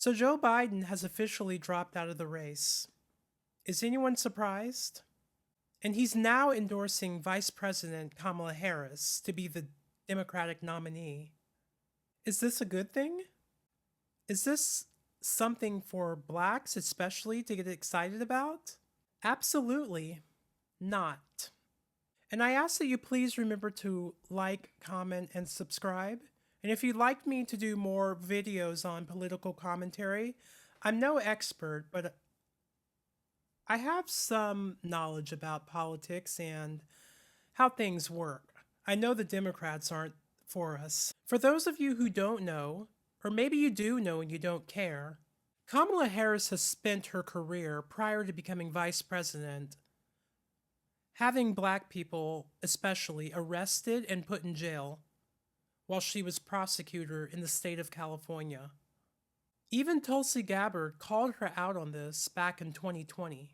So Joe Biden has officially dropped out of the race. Is anyone surprised? And he's now endorsing Vice President Kamala Harris to be the Democratic nominee. Is this a good thing? Is this something for blacks especially to get excited about? Absolutely not. And I ask that you please remember to like, comment, and subscribe. And if you'd like me to do more videos on political commentary, I'm no expert, but I have some knowledge about politics and how things work. I know the Democrats aren't for us. For those of you who don't know, or maybe you do know and you don't care, Kamala Harris has spent her career prior to becoming vice president having black people, especially, arrested and put in jail while she was prosecutor in the state of California. Even Tulsi Gabbard called her out on this back in 2020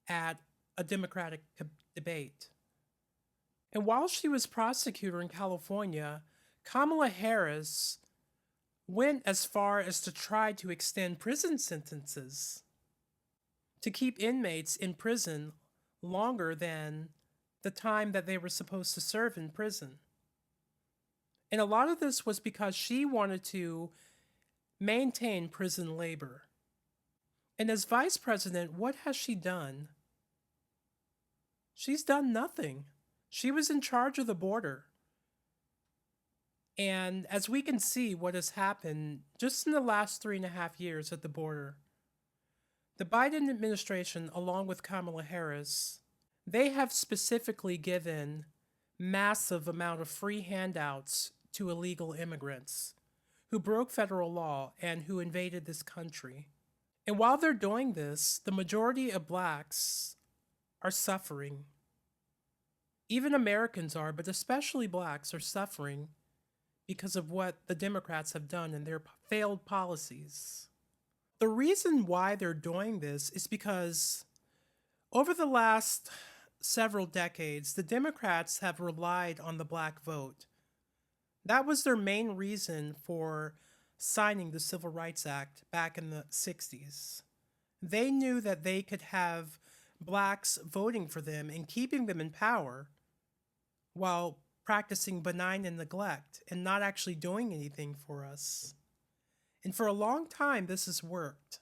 at a Democratic debate. And while she was prosecutor in California, Kamala Harris went as far as to try to extend prison sentences to keep inmates in prison longer than the time that they were supposed to serve in prison. And a lot of this was because she wanted to maintain prison labor. And as vice president, what has she done? She's done nothing. She was in charge of the border. And as we can see, what has happened just in the last 3.5 years at the border, the Biden administration, along with Kamala Harris, they have specifically given massive amount of free handouts to illegal immigrants who broke federal law and who invaded this country. And while they're doing this, the majority of blacks are suffering. Even Americans are, but especially blacks are suffering because of what the Democrats have done and their failed policies. The reason why they're doing this is because over the last several decades, the Democrats have relied on the black vote. That was their main reason for signing the Civil Rights Act back in the 60s. They knew that they could have blacks voting for them and keeping them in power while practicing benign and neglect and not actually doing anything for us. And for a long time, this has worked.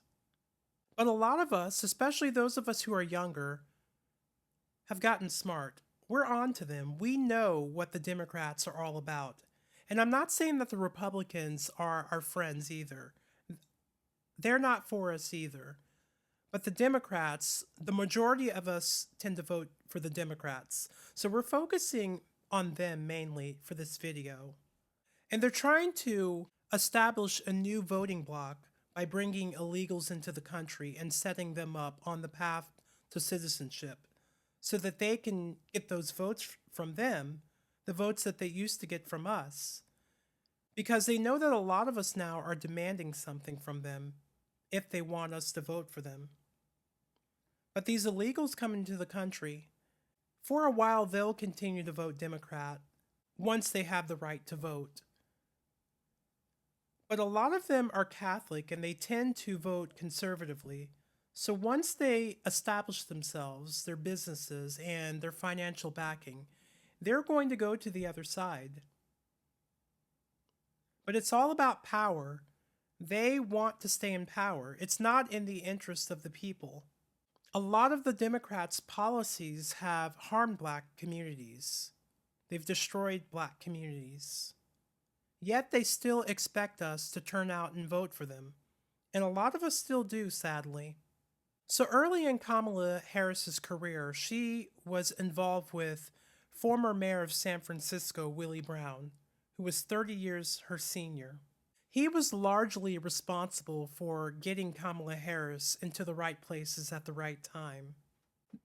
But a lot of us, especially those of us who are younger, have gotten smart. We're on to them. We know what the Democrats are all about. And I'm not saying that the Republicans are our friends either. They're not for us either. But the Democrats, the majority of us tend to vote for the Democrats. So we're focusing on them mainly for this video. And they're trying to establish a new voting bloc by bringing illegals into the country and setting them up on the path to citizenship so that they can get those votes from them, the votes that they used to get from us. Because they know that a lot of us now are demanding something from them if they want us to vote for them. But these illegals come into the country. For a while, they'll continue to vote Democrat once they have the right to vote. But a lot of them are Catholic and they tend to vote conservatively. So once they establish themselves, their businesses, and their financial backing, they're going to go to the other side. But it's all about power. They want to stay in power. It's not in the interest of the people. A lot of the Democrats' policies have harmed black communities. They've destroyed black communities. Yet they still expect us to turn out and vote for them. And a lot of us still do, sadly. So early in Kamala Harris's career, she was involved with former mayor of San Francisco, Willie Brown, who was 30 years her senior. He was largely responsible for getting Kamala Harris into the right places at the right time.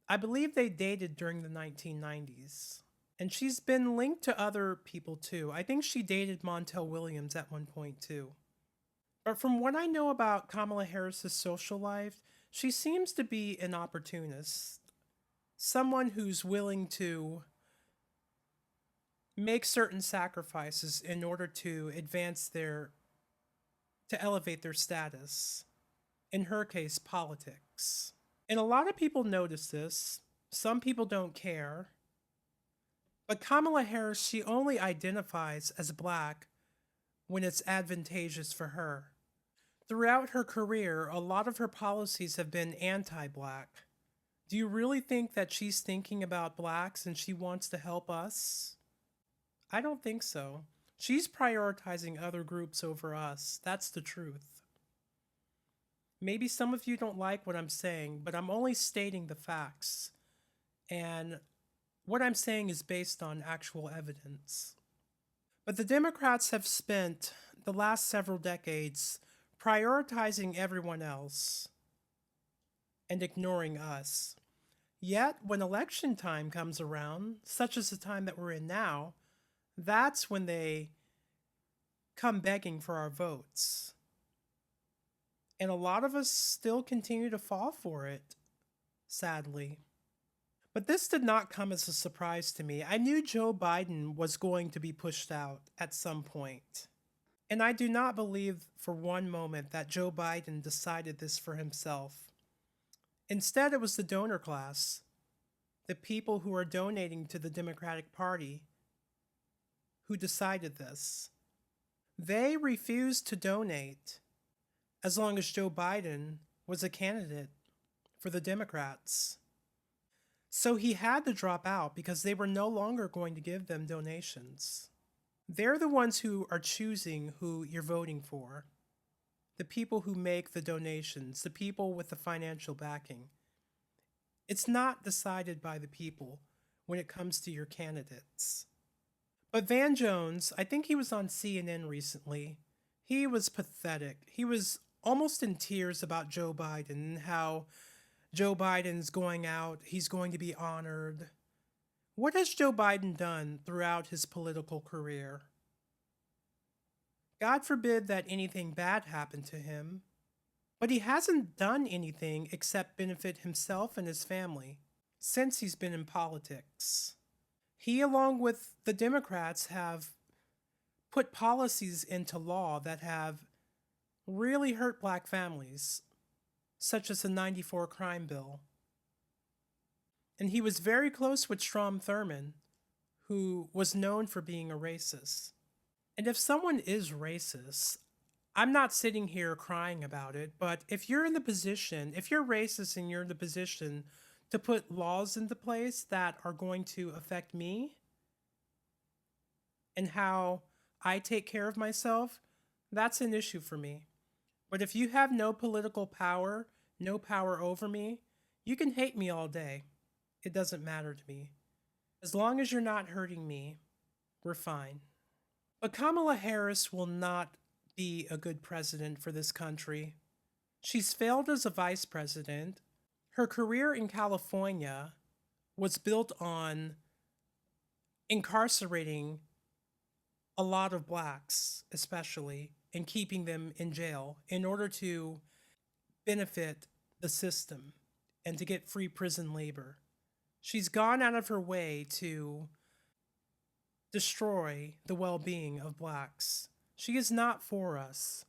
I believe they dated during the 1990s. And she's been linked to other people too. I think she dated Montel Williams at one point too. But from what I know about Kamala Harris's social life, she seems to be an opportunist. Someone who's willing to make certain sacrifices in order to advance their to elevate their status. In her case, politics. And a lot of people notice this. Some people don't care. But Kamala Harris, she only identifies as black when it's advantageous for her. Throughout her career, a lot of her policies have been anti black. Do you really think that she's thinking about blacks and she wants to help us? I don't think so. She's prioritizing other groups over us. That's the truth. Maybe some of you don't like what I'm saying, but I'm only stating the facts. And what I'm saying is based on actual evidence. But the Democrats have spent the last several decades prioritizing everyone else and ignoring us. Yet, when election time comes around, such as the time that we're in now, that's when they come begging for our votes. And a lot of us still continue to fall for it, sadly. But this did not come as a surprise to me. I knew Joe Biden was going to be pushed out at some point. And I do not believe for one moment that Joe Biden decided this for himself. Instead, it was the donor class, the people who are donating to the Democratic Party, who decided this. They refused to donate as long as Joe Biden was a candidate for the Democrats. So he had to drop out because they were no longer going to give them donations. They're the ones who are choosing who you're voting for. The people who make the donations, the people with the financial backing. It's not decided by the people when it comes to your candidates. But Van Jones, I think he was on CNN recently. He was pathetic. He was almost in tears about Joe Biden and how Joe Biden's going out, he's going to be honored. What has Joe Biden done throughout his political career? God forbid that anything bad happened to him, but he hasn't done anything except benefit himself and his family since he's been in politics. He, along with the Democrats, have put policies into law that have really hurt black families, such as the '94 crime bill. And he was very close with Strom Thurmond, who was known for being a racist. And if someone is racist, I'm not sitting here crying about it, but if you're in the position, if you're racist and you're in the position to put laws into place that are going to affect me and how I take care of myself, that's an issue for me. But if you have no political power, no power over me, you can hate me all day. It doesn't matter to me. As long as you're not hurting me, we're fine. But Kamala Harris will not be a good president for this country. She's failed as a vice president. Her career in California was built on incarcerating a lot of blacks, especially, and keeping them in jail in order to benefit the system and to get free prison labor. She's gone out of her way to destroy the well-being of blacks. She is not for us.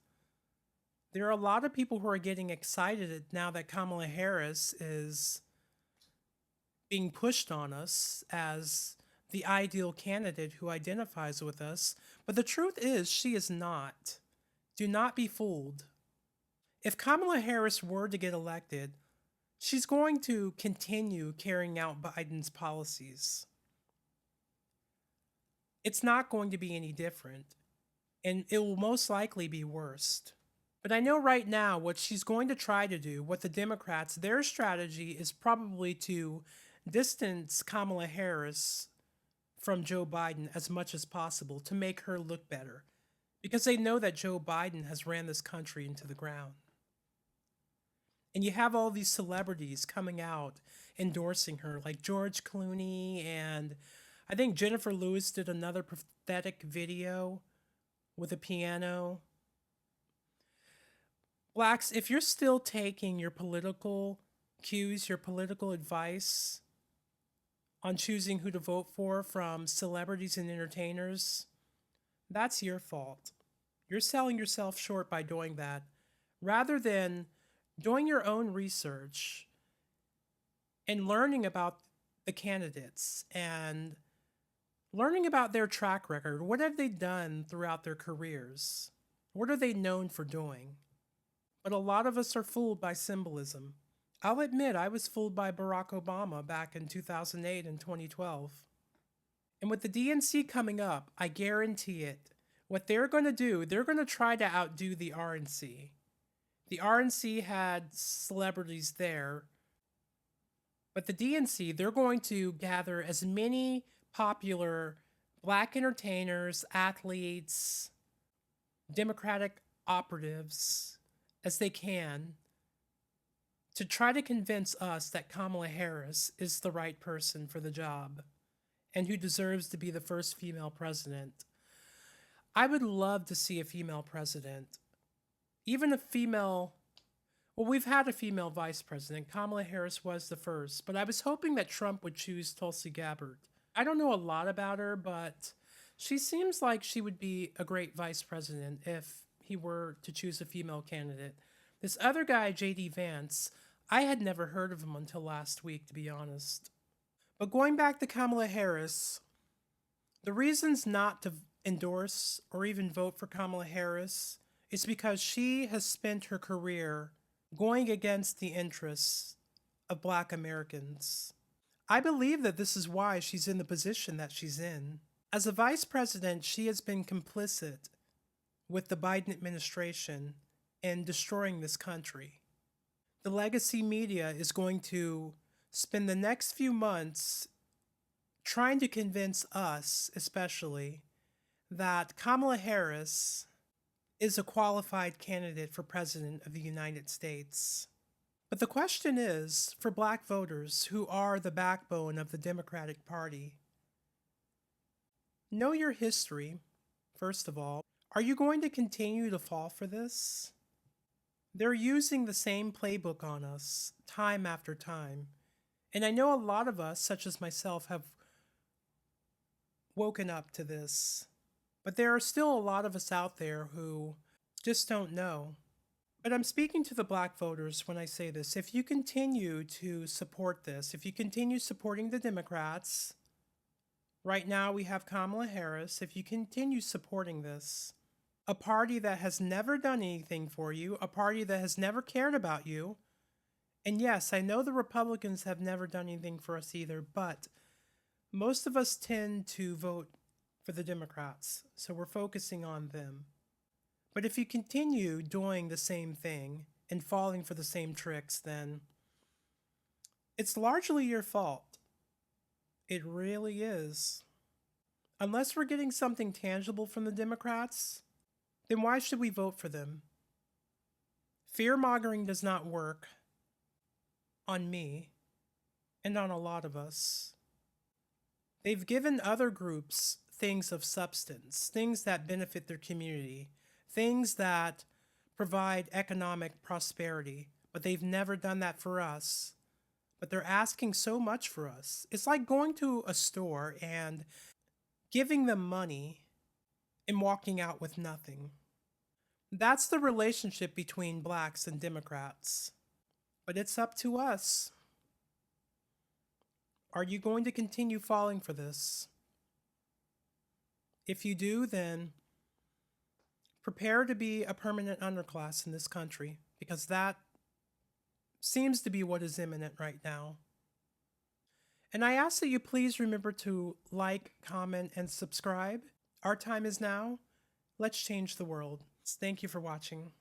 There are a lot of people who are getting excited now that Kamala Harris is being pushed on us as the ideal candidate who identifies with us, but the truth is she is not. Do not be fooled. If Kamala Harris were to get elected, she's going to continue carrying out Biden's policies. It's not going to be any different, and it will most likely be worse. But I know right now what she's going to try to do, what the Democrats, their strategy is probably to distance Kamala Harris from Joe Biden as much as possible to make her look better, because they know that Joe Biden has ran this country into the ground. And you have all these celebrities coming out endorsing her, like George Clooney, and I think Jennifer Lewis did another pathetic video with a piano. Blacks, if you're still taking your political cues, your political advice on choosing who to vote for from celebrities and entertainers, that's your fault. You're selling yourself short by doing that. Rather than doing your own research and learning about the candidates and learning about their track record. What have they done throughout their careers? What are they known for doing? But a lot of us are fooled by symbolism. I'll admit I was fooled by Barack Obama back in 2008 and 2012. And with the DNC coming up, I guarantee it. What they're going to do, they're going to try to outdo the RNC. The RNC had celebrities there, but the DNC, they're going to gather as many popular black entertainers, athletes, Democratic operatives as they can to try to convince us that Kamala Harris is the right person for the job and who deserves to be the first female president. I would love to see a female president, even a female. Well, we've had a female vice president. Kamala Harris was the first, but I was hoping that Trump would choose Tulsi Gabbard. I don't know a lot about her, but she seems like she would be a great vice president if he were to choose a female candidate. This other guy, J.D. Vance, I had never heard of him until last week, to be honest. But going back to Kamala Harris, the reasons not to endorse or even vote for Kamala Harris is because she has spent her career going against the interests of Black Americans. I believe that this is why she's in the position that she's in. As a vice president, she has been complicit with the Biden administration in destroying this country. The legacy media is going to spend the next few months trying to convince us, especially, that Kamala Harris is a qualified candidate for president of the United States. But the question is, for Black voters who are the backbone of the Democratic Party, know your history, first of all. Are you going to continue to fall for this? They're using the same playbook on us, time after time. And I know a lot of us, such as myself, have woken up to this. But there are still a lot of us out there who just don't know. But I'm speaking to the Black voters when I say this. If you continue to support this, if you continue supporting the Democrats, right now we have Kamala Harris, if you continue supporting this, a party that has never done anything for you, a party that has never cared about you, and yes, I know the Republicans have never done anything for us either, but most of us tend to vote for the Democrats, so we're focusing on them. But if you continue doing the same thing and falling for the same tricks, then it's largely your fault. It really is. Unless we're getting something tangible from the Democrats, then why should we vote for them? Fear-mongering does not work on me and on a lot of us. They've given other groups things of substance, things that benefit their community, things that provide economic prosperity, but they've never done that for us. But they're asking so much for us. It's like going to a store and giving them money and walking out with nothing. That's the relationship between Blacks and Democrats. But it's up to us. Are you going to continue falling for this? If you do, then prepare to be a permanent underclass in this country, because that seems to be what is imminent right now. And I ask that you please remember to like, comment, and subscribe. Our time is now. Let's change the world. Thank you for watching.